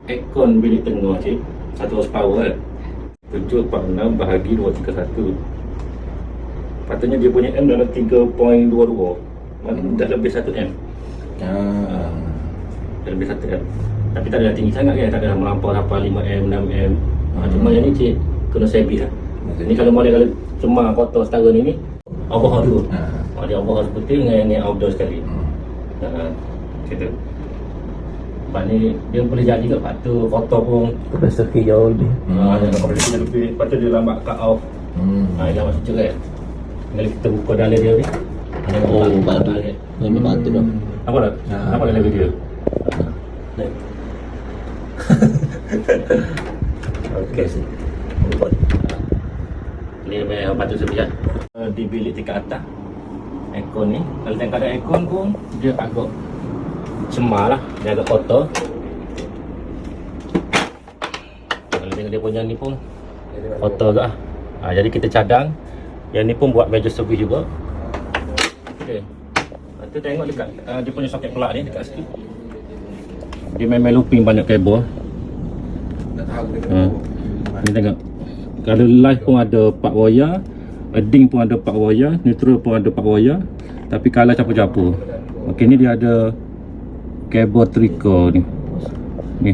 aircon bilik tengah cik, 1 horsepower kan, 746 bahagi 231. Patutnya dia punya M dalam 3.22, dah lebih 1 M. Dah lebih 1 M. Tapi tak adalah tinggi sangat kan, tak adalah melampau apa 5 M, 6 M. Cuma yang ni cik kena service lah. Ni kalau model kalau cuma kotor setara ni overhaul dulu. Dia overhaul seperti dengan yang outdoor sekali. Macam tu. Lepas ni dia boleh jadi ke lepas tu kotor pun Kompresor jauh lebih. kompresor lebih. Lepas tu dia lambat cut off. Dia masih cerai. Kalau kita buka dalam dia ni batu. Lebih batu dah. apa dah? Nampak dalam video? Okey. Ni memang patut sebiak. Di bilik tingkat atas aircon ni, kalau tengok ada aircon pun dia agak cemar lah, dia agak kotor. Kalau tengok dia punya ni pun kotor agak lah. Jadi kita cadang. Yang ni pun buat major service juga. Okey. Lepas tu tengok dekat dia punya soket plug ni dekat sikit. Dia memang looping banyak kabel. Ni tengok. Kalau live pun ada 4 wire, ding pun ada 4 wire, neutral pun ada 4 wire, tapi color campur-campur. Okey, ni dia ada kabel trigger ni. Ni.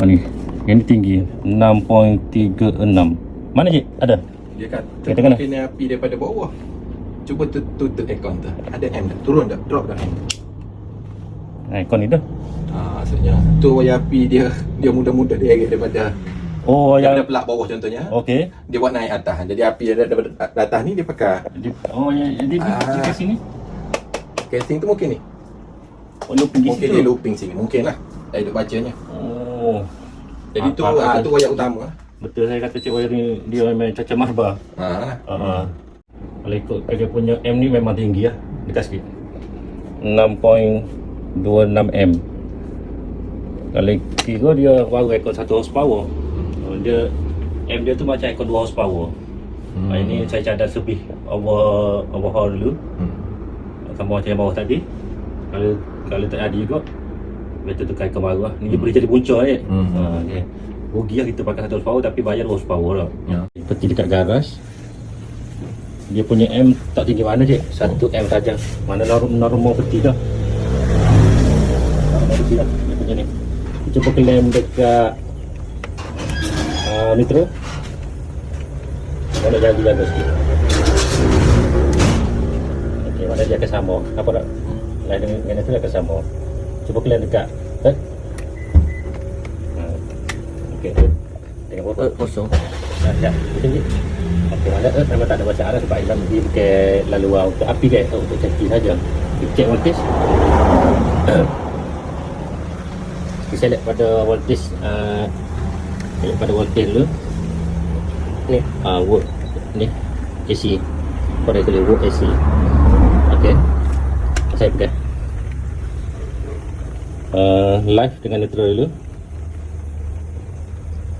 Ni. Yang ni tinggi 6.36. Mana cik? Ada? Dia kata Kita kena kena api daripada bawah. Cuba tutup aircon tu. Ada M dah. Turun dah. Drop dah M. aircon ni dah. Maksudnya tu wayar api dia mudah-mudah direct daripada Yang daripada pelak bawah contohnya. okey. Dia buat naik atas. Jadi api daripada atas ni dia pakai. Jadi di sini. Casing tu mungkin ni. Looping di Mungkin situ. dia looping sini. Mungkin lah. Saya duk bacanya. Jadi tu Apa- tu wayar utama. Betul saya kata cik wire ni dia memang caca marba. Kalau ikut dia punya M ni memang tinggi lah. Dekat sikit 6.26 M. Kalau kira dia baru aircon 1 horsepower. Dia M dia tu macam aircon 2 horsepower. Ini saya cadang lebih overhaul dulu. Sama macam yang bawah tadi. Kalau tak ada juga, better tukar aircon baru lah. Ni dia boleh jadi punca ni. Okay. Rugi lah kita pakai 1 horsepower tapi bayar 2 horsepower lah. Seperti dekat garaj, dia punya M tak tinggi mana cik? 1 M saja. Mana normal peti dah. Normal peti dah. Dia punya ni. Kita cuba klaim dekat nitro. Mana jaga sikit. Okey, mana dia akan sama. Apa tak? Lain dengan nitro akan sama. Cuba klaim dekat. Okey, tengok berapa? Kosong. Ya, macam ni. Okey, mana memang tak ada bacaan lah sebab Ilam dia pakai laluan untuk api kan, untuk ceki saja. Kita check voltage. Kita select pada voltage select pada voltage dulu. Ni, work ni AC. Pada kali work AC. Okey. Saya pegang. Live dengan neutral dulu.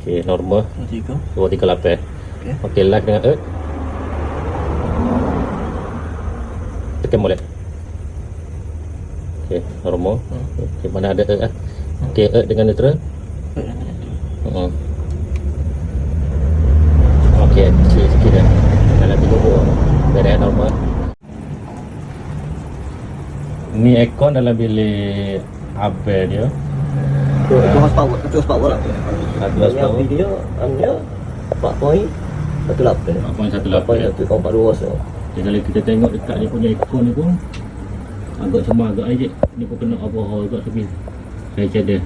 Okey, normal 238. Okey, live dengan earth. Tekan molek. Okey, normal. Okey, mana ada earth lah. Okey, earth dengan neutral. Okey, kecil sikit dah. Dalam 30. Beres normal. Ni aircon dalam bilik Abel dia. 2 horsepower lah. 11 power. Dia 4.18. 4.18. 8.142 so. Jadi kalau kita tengok dekat dia punya aircon ni pun agak cemar agak aja. Ni pun kena overhaul agak lebih. Saya cadang.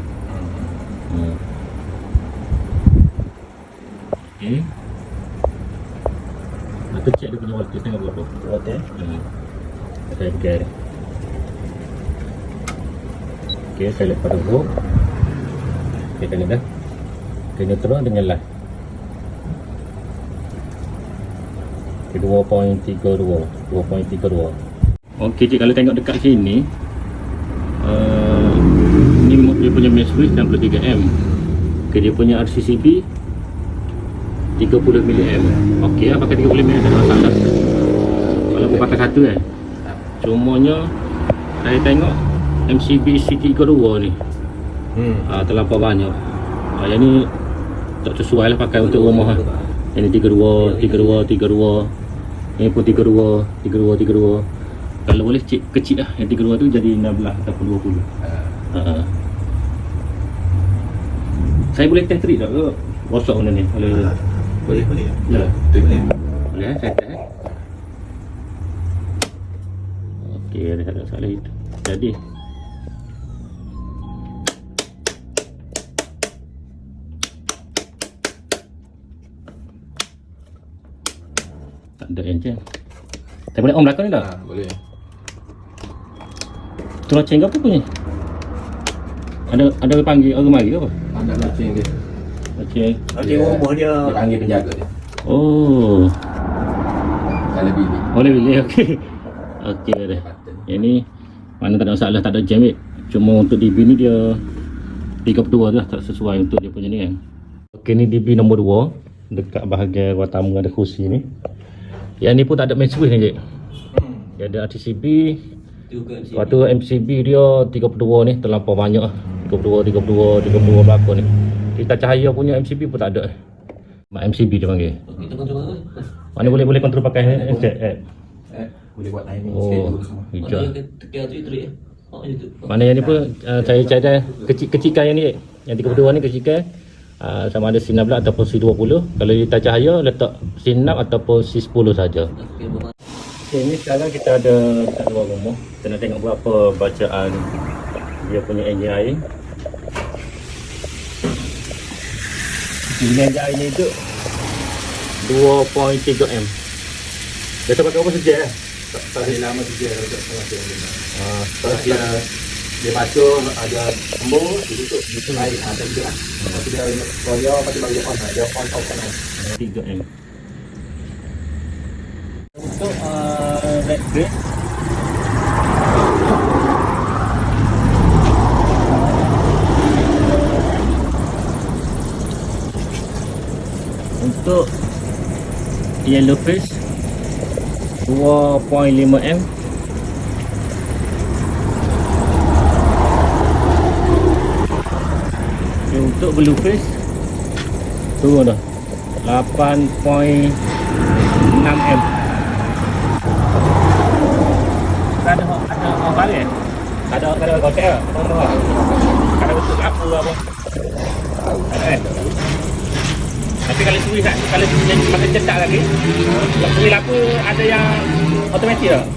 Okey. Kita check dia punya voltage tengok berapa. Okey. Saya pegang. Okey, saya letak pada go. Okey, tengok dah. Kena terus dengan live. Okay, 2.32. Okey cik, kalau tengok dekat sini ni dia punya main switch 63M. Okey, dia punya RCCB 30 mAh. Okey lah, pakai 30 mAh tak ada masalah. Kalau aku pakai satu Cumanya saya tengok MCB C32 ni Terlampau banyak. Yang ni tak sesuai lah pakai untuk rumah lah. Yang ni 32. Ini pun 32. Kalau boleh kecil lah. Yang 32 tu jadi 16 ataupun 20. Saya boleh test trip tak ke? Rosak benda ni. Boleh. Ya. Boleh. Boleh saya test Okey, ada salah itu. Jadi tak ada enjin. Saya boleh on belakang ni tak? Boleh. Tu loceng ke apa punya? Ada panggil orang mari ke apa? Ada loceng dia. Loceng. Loceng rumah dia. Dia panggil penjaga dia. Oh. Kalau bilik. Boleh pilih. Okey. Okey dah. Yang ni mana tak ada masalah, tak ada jam. Cuma untuk DB ni dia 32 tu lah, tak sesuai untuk dia punya ni kan. Okey, ni DB nombor 2 dekat bahagian ruang tamu ada kursi ni. Yang ni pun tak ada main switch ni je. Dia ada RTCB. Lepas tu MCB dia 32 ni terlampau banyak lah. 32 berapa ni. Kita cahaya punya MCB pun tak ada. Mak MCB dia panggil. Mana boleh kontrol pakai headset. Boleh buat timing Oh, schedule semua. hijau. Mana yang ni pun saya cadang kecilkan yang ni. Yang 32 ni kecilkan. Sama ada C16 ataupun C20. Kalau kita cahaya letak C6 ataupun C10 saja. Okay, ni sekarang kita ada dekat luar rumah. Kita nak tengok berapa bacaan dia punya enjin air. Enjin air ni tu 2.3 M. Biasa pakai apa saja lah. Tak boleh lama tu dia untuk kalau dia basuh ada embur, dia tutup, dia tutup air, ada juga lah. Lepas tu dia koyak, lepas tu baru dia on lah, dia on off kan lah. 3M. Untuk red grade untuk yellow face 2.5M. Untuk blue face turun dah 8.6M. Ada orang balik? Ada hotel? Ada untuk apa apa? Tapi kalau suwi tak, kalau yang pakai cetak lagi, suwi lapu ada yang automatik tak?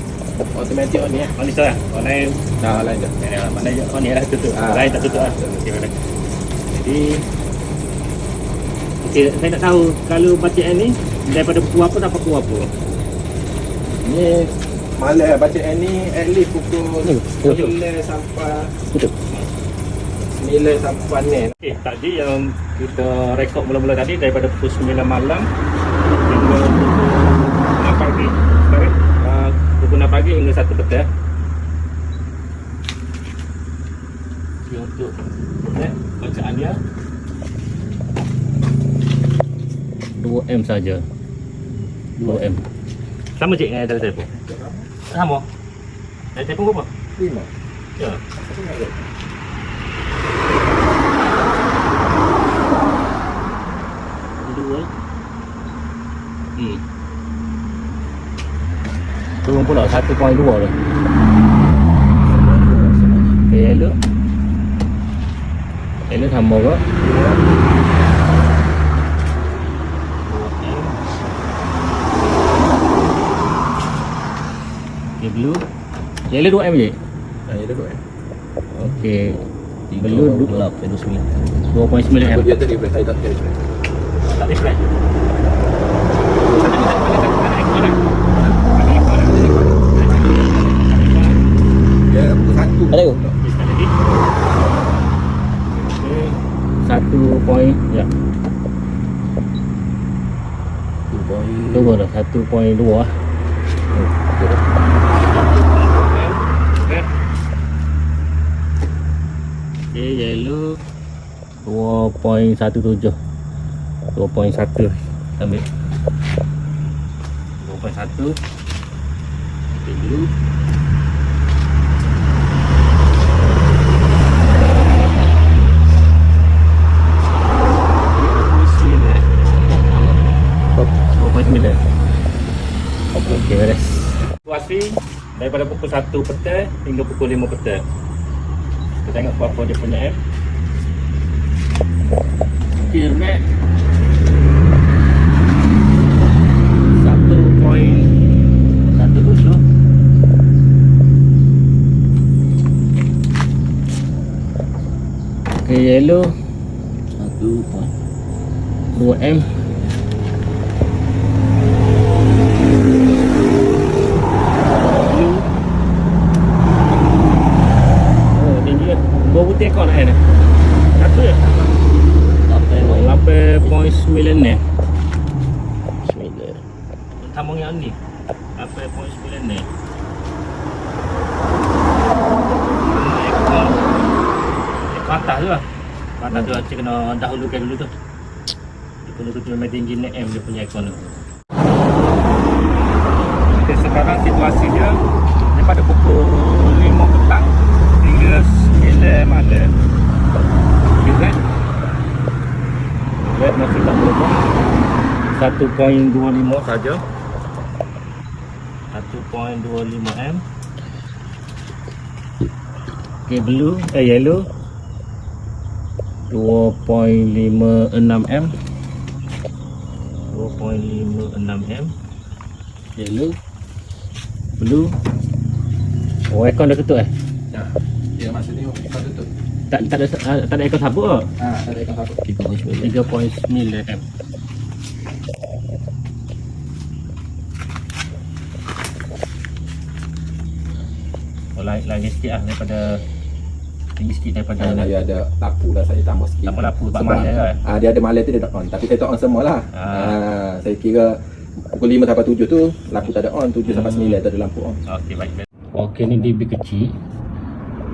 Automatic on ni eh. On ni lah. On lain. Dah lain dah. Mana je on ni lah tutup. Lain tak tutup lah. Jadi okey, saya nak tahu kalau bacaan ni daripada pukul apa sampai pukul apa? Ni malam bacaan ni at least pukul 9 sampai 9 sampai 9. Okey, tadi yang kita rekod mula-mula tadi daripada pukul 9 malam hingga pukul 6 pagi. Sekarang pukul 6 pagi hingga 1 petang. Okey, untuk bacaan dia 2M saja. 2M. Sama je dengan telefon. Sama. Telefon berapa? 5. Ya. Dua. Turun pula 1.2 tu. Yellow. Yellow sama ke? Okay, blue. Yellow 2M je? Ya dah 2. Okey. Blue 2.9 M. Dia tadi boleh saya tak tahu. Tak refresh. Ya pukul 1. Ada ke? Satu point, ya. 2 dah, 1.2 lah. Okay, yellow 2.17 2.1 ambil 2.1. Okay, blue situasi daripada pukul 1 petang hingga pukul 5 petang. Kita tengok apa dia punya app. Okay, Mac 1.10. Okay, yellow 2M. Oh, tinggi kan? Dua butir kau nak ni? Satu je? 8.9 ni. Tambung yang ni 8.9 ni. Ekor atas tu lah. Atas tu Acik kena dahulukan dulu tu. Dia perlu tu memang tinggi ni M dia punya ekor tu. Okay, sekarang situasi dia daripada pukul 5 petang hingga 9 malam. Okay, red masih tak berubah. 1.25 saja. 1.25 M. Okay, blue yellow 2.56 M. 2.56 M. Yellow, blue. Oh, aircon dah tutup Ya. Dia maksudnya ikon tutup. Tak ada aircon sabuk ke? Tak ada ikon sabuk. 3.9 M. Oh, lain sikit lah daripada tinggi sikit daripada Dia ada lampu lah, saya tambah sikit. Lampu sebab Sebab, malam kan? dia ada malam tu dia tak on. Tapi saya tak on semua lah. Saya kira pukul 5 sampai 7 tu lampu tak ada on, 7 sampai 9 tak ada lampu on. Okey, baik. Okey, ni DB kecil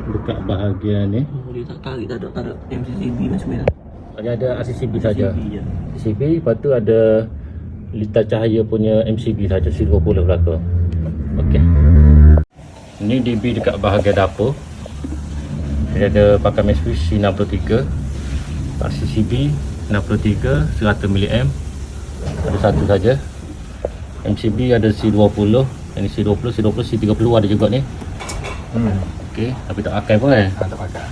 dekat bahagian ni. Boleh tak tarik, tak ada MCCB macam mana? Ada RCCB saja. je. RCCB, lepas tu ada litar cahaya punya MCB saja, C20 belakang. Okey. Ni DB dekat bahagian dapur. Dia ada pakai max switch C63, RCCB 63 100 mAh. Ada satu saja. MCB ada C20, ini C20, C30 ada juga ni. Okey, tapi tak pakai pun kan? Tak pakai.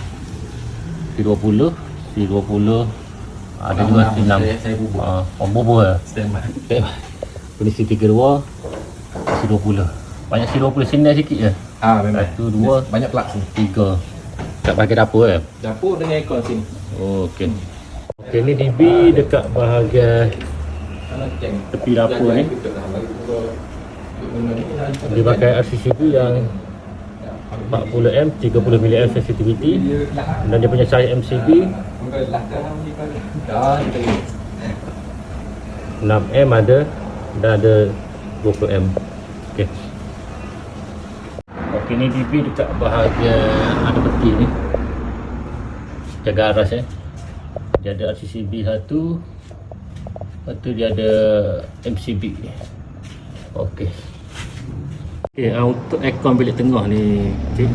C20 ada juga C6. Saya bubur. Bubur lah. Standby. Ini C32, C20. Banyak C20 sini sikit je. Memang. 1, 2, Banyak plug sini. 3. Kat bahagian dapur kan? Dapur dengan aircon sini. Oh, okey. Okey, ni DB dekat bahagian tepi dapur ni. Dia pakai RCCB yang 40M, 30 mAh sensitivity. Dan dia punya cahaya MCB 6M ada dan ada 20M. Okey. Okey, ni DB dekat bahagian ada peti ni. Jaga aras Dia ada RCCB 1. Lepas tu dia ada MCB. Okey. Okey, untuk aircon bilik tengah ni cik,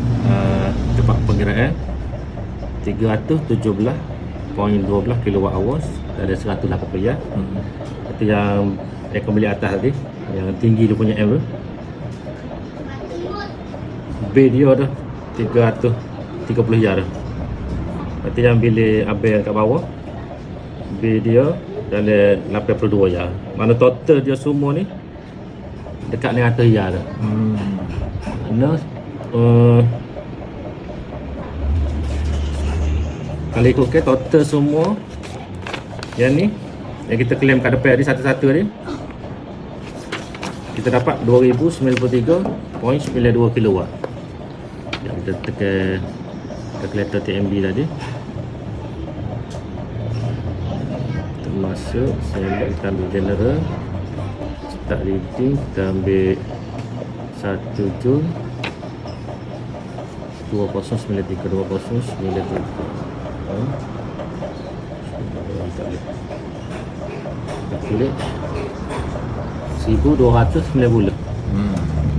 cepat penggiraan 317.12 kWh, ada 180 ya. Itu yang aircon bilik atas tadi, yang tinggi dia punya M tu. B dia dah 330 ya dah. Berarti yang bilik abel kat bawah, B dia dalam 82 ya. Mana total dia semua ni dekat dengan 100 ya dah. Nah, kalau ikutkan total semua yang ni, yang kita claim kat depan ni satu-satu ni, kita dapat 2093.92 kW. Yang kita tekan kalkulator TMB tadi. Termasuk saya kita ambil general, start reading, kita ambil 1 Joule 2093 calculate 1290.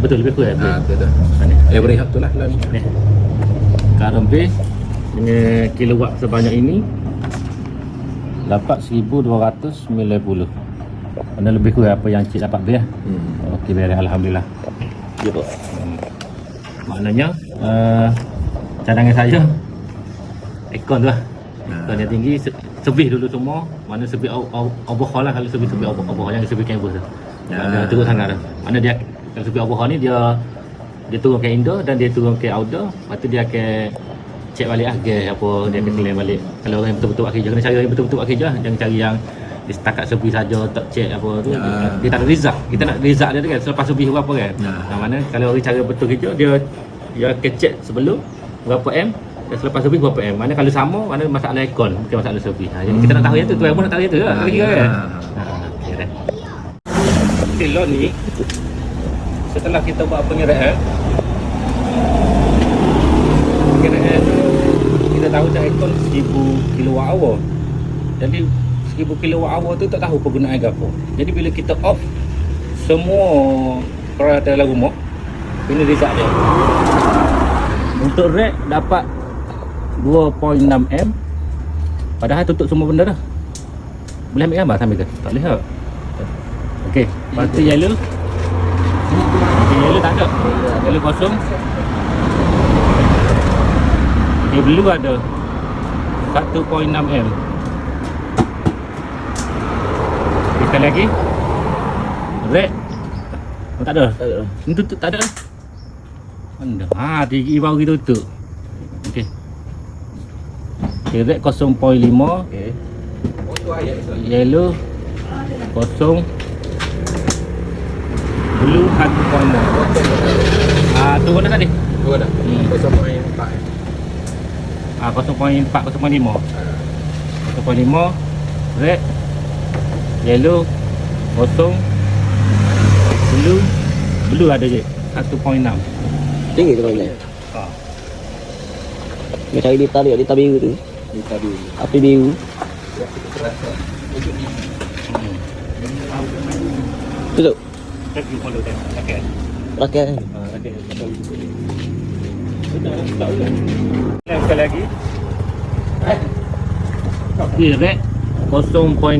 Betul, lebih kurang Betul. ni. Average tu lah. Ni. Sekarang B dengan kilowatt sebanyak ini dapat 1290. Mana lebih kurang apa yang cik dapat B ya. Okey, beres, alhamdulillah. Ya Pak. Maknanya cadangan saya aircon tu lah. Aircon yang tinggi sebih dulu semua. Mana sebih overhaul lah, kalau sebih overhaul, yang sebih campus tu. Dia teruk sangat dah. Mana dia kalau sebih overhaul ni dia turun ke indoor dan dia turun ke outdoor. Lepas tu dia akan check balik lah gas apa, dia akan claim balik. Kalau orang yang betul-betul buat kerja, kena cari orang yang betul-betul buat kerja lah. Jangan cari yang dia setakat sebih saja tak check apa tu. Dia tak ada result. Kita nak result dia tu kan selepas sebih berapa kan. Mana kalau orang cara betul kerja, dia akan check sebelum berapa M dan selepas sebih berapa M. Mana kalau sama, mana masalah aircon, bukan masalah sebih. Jadi kita nak tahu yang tu, tuan pun nak tahu yang tu lah. Kira kan. Okey dah. Lot ni setelah kita buat penyeraan tu kita tahu dah aircon 1000 kWh. Jadi 1000 kWh tu tak tahu penggunaan apa. Jadi bila kita off semua peralatan dalam rumah, ini result dia. Untuk rack dapat 2.6 M. Padahal tutup semua benda dah. Boleh ambil gambar sambil ke? Tak boleh tak? Okey, lepas tu yellow. Okay, yellow tak ada. Yellow kosong. Okay, blue ada 1.6 M. Okay, sekali lagi. Red. Oh, tak ada. Ini tutup tak ada. Mana? Tinggi baru kita tutup. Okey. Okay, red 0.5. Okey. Yellow kosong. Blue 1.6. Turun dah tadi. Dua dah. 0.4. 0.4, 0.5. 0.5. Red. Yellow. Kosong. Blue ada je 1.6. Tinggi tu banyak. Dia cari lita biru tu. Kita dulu. Api biru. Tutup. Tadi follow dia. Okey. Rakyat. Okey. Sekali lagi. Red 0.07.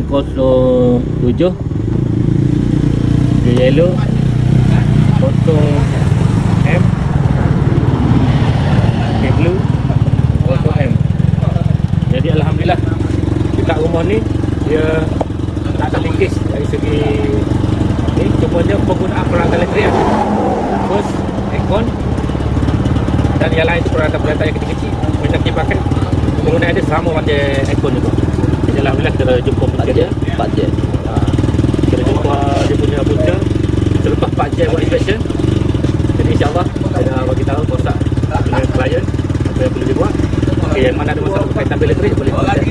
Yellow 0 M. Okay, blue 0 M. Jadi alhamdulillah dekat rumah ni dia tak ada linkage dari segi ni, cuma dia penggunaan peralatan elektrik lah. First aircon dan yang lain peralatan-peralatan yang kecil-kecil macam kipas penggunaan dia sama macam aircon juga. Jadi alhamdulillah kita jumpa punca dia. 4 jam. Kita jumpa dia punya punca selepas 4 jam buat inspection. Jadi insyaAllah kita bagi tahu rosak punya klien apa yang perlu dibuat. Okay, yang mana ada masalah berkaitan elektrik boleh contact